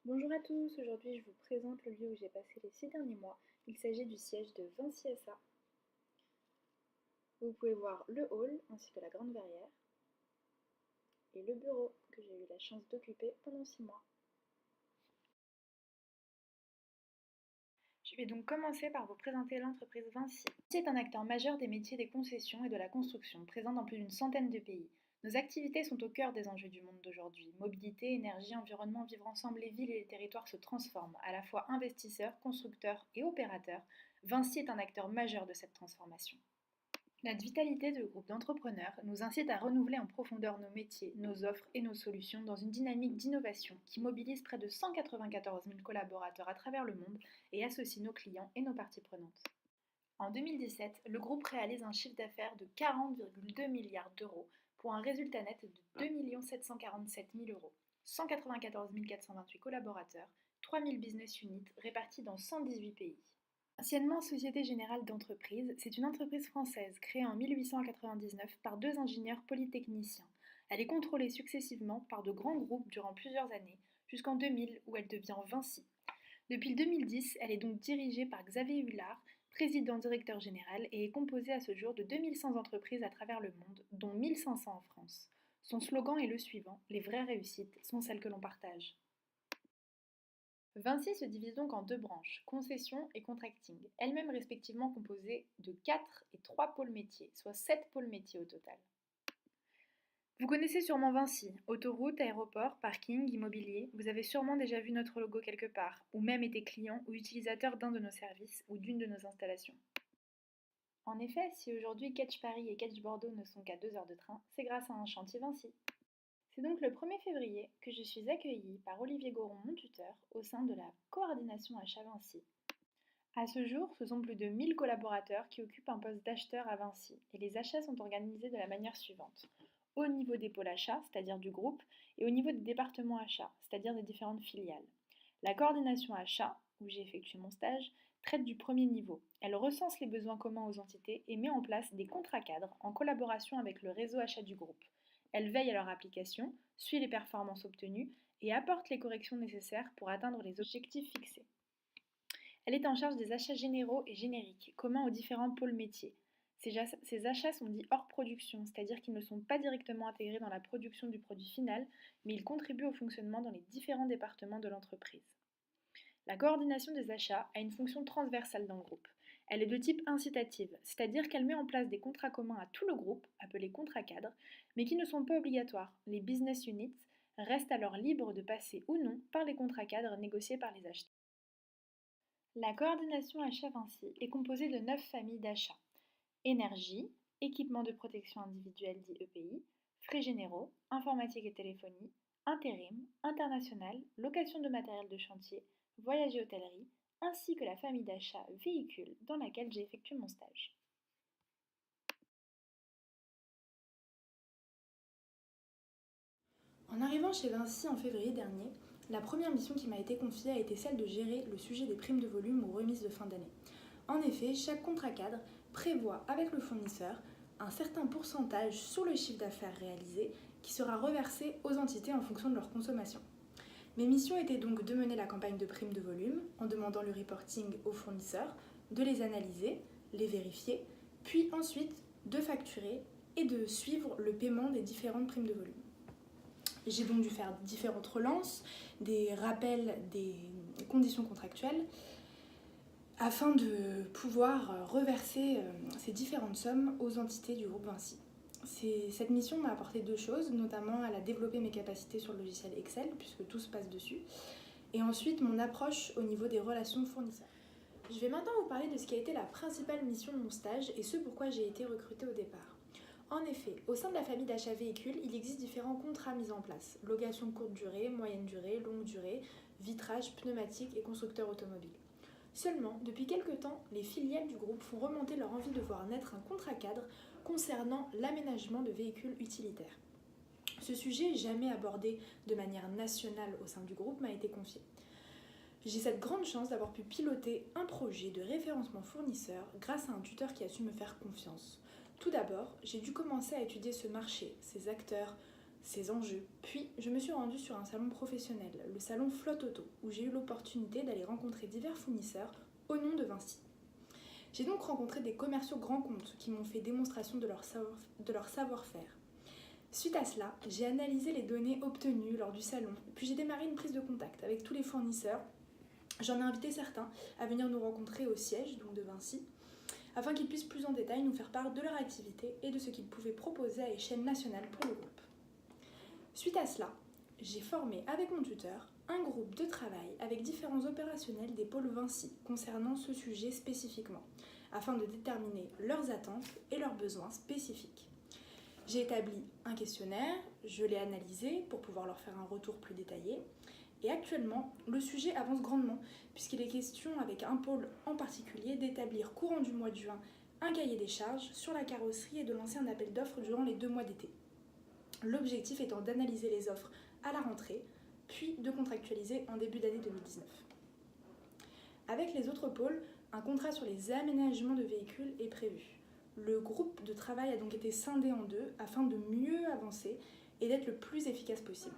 Bonjour à tous, aujourd'hui je vous présente le lieu où j'ai passé les 6 derniers mois. Il s'agit du siège de Vinci SA. Vous pouvez voir le hall ainsi que la grande verrière et le bureau que j'ai eu la chance d'occuper pendant 6 mois. Je vais donc commencer par vous présenter l'entreprise Vinci. Vinci est un acteur majeur des métiers des concessions et de la construction, présent dans plus d'une centaine de pays. Nos activités sont au cœur des enjeux du monde d'aujourd'hui. Mobilité, énergie, environnement, vivre ensemble, les villes et les territoires se transforment. À la fois investisseurs, constructeurs et opérateurs, Vinci est un acteur majeur de cette transformation. Notre vitalité de groupe d'entrepreneurs nous incite à renouveler en profondeur nos métiers, nos offres et nos solutions dans une dynamique d'innovation qui mobilise près de 194 000 collaborateurs à travers le monde et associe nos clients et nos parties prenantes. En 2017, le groupe réalise un chiffre d'affaires de 40,2 milliards d'euros pour un résultat net de 2 747 000 euros, 194 428 collaborateurs, 3 000 business units répartis dans 118 pays. Anciennement Société Générale d'Entreprise, c'est une entreprise française créée en 1899 par deux ingénieurs polytechniciens. Elle est contrôlée successivement par de grands groupes durant plusieurs années, jusqu'en 2000 où elle devient Vinci. Depuis 2010, elle est donc dirigée par Xavier Hullard, président-directeur général, et est composée à ce jour de 2100 entreprises à travers le monde, dont 1500 en France. Son slogan est le suivant: les vraies réussites sont celles que l'on partage. Vinci se divise donc en deux branches, concession et contracting, elles-mêmes respectivement composées de 4 et 3 pôles métiers, soit 7 pôles métiers au total. Vous connaissez sûrement Vinci, autoroute, aéroport, parking, immobilier, vous avez sûrement déjà vu notre logo quelque part, ou même été client ou utilisateur d'un de nos services ou d'une de nos installations. En effet, si aujourd'hui Catch Paris et Catch Bordeaux ne sont qu'à 2 heures de train, c'est grâce à un chantier Vinci. C'est donc le 1er février que je suis accueillie par Olivier Goron, mon tuteur, au sein de la coordination achat Vinci. À ce jour, ce sont plus de 1000 collaborateurs qui occupent un poste d'acheteur à Vinci, et les achats sont organisés de la manière suivante. Au niveau des pôles achats, c'est-à-dire du groupe, et au niveau des départements achats, c'est-à-dire des différentes filiales. La coordination achat, où j'ai effectué mon stage, traite du premier niveau. Elle recense les besoins communs aux entités et met en place des contrats cadres en collaboration avec le réseau achat du groupe. Elle veille à leur application, suit les performances obtenues et apporte les corrections nécessaires pour atteindre les objectifs fixés. Elle est en charge des achats généraux et génériques, communs aux différents pôles métiers. Ces achats sont dits hors production, c'est-à-dire qu'ils ne sont pas directement intégrés dans la production du produit final, mais ils contribuent au fonctionnement dans les différents départements de l'entreprise. La coordination des achats a une fonction transversale dans le groupe. Elle est de type incitative, c'est-à-dire qu'elle met en place des contrats communs à tout le groupe, appelés contrats cadres, mais qui ne sont pas obligatoires. Les business units restent alors libres de passer ou non par les contrats cadres négociés par les acheteurs. La coordination achat Vinci est composée de 9 familles d'achats: énergie, équipement de protection individuelle dit EPI, frais généraux, informatique et téléphonie, intérim, international, location de matériel de chantier, voyage et hôtellerie, ainsi que la famille d'achat véhicules dans laquelle j'ai effectué mon stage. En arrivant chez Vinci en février dernier, la première mission qui m'a été confiée a été celle de gérer le sujet des primes de volume ou remises de fin d'année. En effet, chaque contrat cadre prévoit avec le fournisseur un certain pourcentage sur le chiffre d'affaires réalisé qui sera reversé aux entités en fonction de leur consommation. Mes missions étaient donc de mener la campagne de primes de volume en demandant le reporting aux fournisseurs, de les analyser, les vérifier, puis ensuite de facturer et de suivre le paiement des différentes primes de volume. J'ai donc dû faire différentes relances, des rappels des conditions contractuelles, afin de pouvoir reverser ces différentes sommes aux entités du groupe Vinci. Cette mission m'a apporté deux choses, notamment elle a développé mes capacités sur le logiciel Excel, puisque tout se passe dessus, et ensuite mon approche au niveau des relations fournisseurs. Je vais maintenant vous parler de ce qui a été la principale mission de mon stage et ce pourquoi j'ai été recrutée au départ. En effet, au sein de la famille d'achat véhicules, il existe différents contrats mis en place: location courte durée, moyenne durée, longue durée, vitrage, pneumatique et constructeur automobile. Seulement, depuis quelques temps, les filiales du groupe font remonter leur envie de voir naître un contrat cadre concernant l'aménagement de véhicules utilitaires. Ce sujet, jamais abordé de manière nationale au sein du groupe, m'a été confié. J'ai cette grande chance d'avoir pu piloter un projet de référencement fournisseur grâce à un tuteur qui a su me faire confiance. Tout d'abord, j'ai dû commencer à étudier ce marché, ses acteurs, ses enjeux. Puis, je me suis rendue sur un salon professionnel, le salon Flotte Auto, où j'ai eu l'opportunité d'aller rencontrer divers fournisseurs au nom de Vinci. J'ai donc rencontré des commerciaux grands comptes qui m'ont fait démonstration de leur savoir-faire. Suite à cela, j'ai analysé les données obtenues lors du salon, puis j'ai démarré une prise de contact avec tous les fournisseurs. J'en ai invité certains à venir nous rencontrer au siège donc de Vinci, afin qu'ils puissent plus en détail nous faire part de leur activité et de ce qu'ils pouvaient proposer à échelle nationale pour le groupe. Suite à cela, j'ai formé avec mon tuteur un groupe de travail avec différents opérationnels des pôles Vinci concernant ce sujet spécifiquement, afin de déterminer leurs attentes et leurs besoins spécifiques. J'ai établi un questionnaire, je l'ai analysé pour pouvoir leur faire un retour plus détaillé. Et actuellement, le sujet avance grandement puisqu'il est question avec un pôle en particulier d'établir courant du mois de juin un cahier des charges sur la carrosserie et de lancer un appel d'offres durant les 2 mois d'été. L'objectif étant d'analyser les offres à la rentrée, puis de contractualiser en début d'année 2019. Avec les autres pôles, un contrat sur les aménagements de véhicules est prévu. Le groupe de travail a donc été scindé en 2 afin de mieux avancer et d'être le plus efficace possible.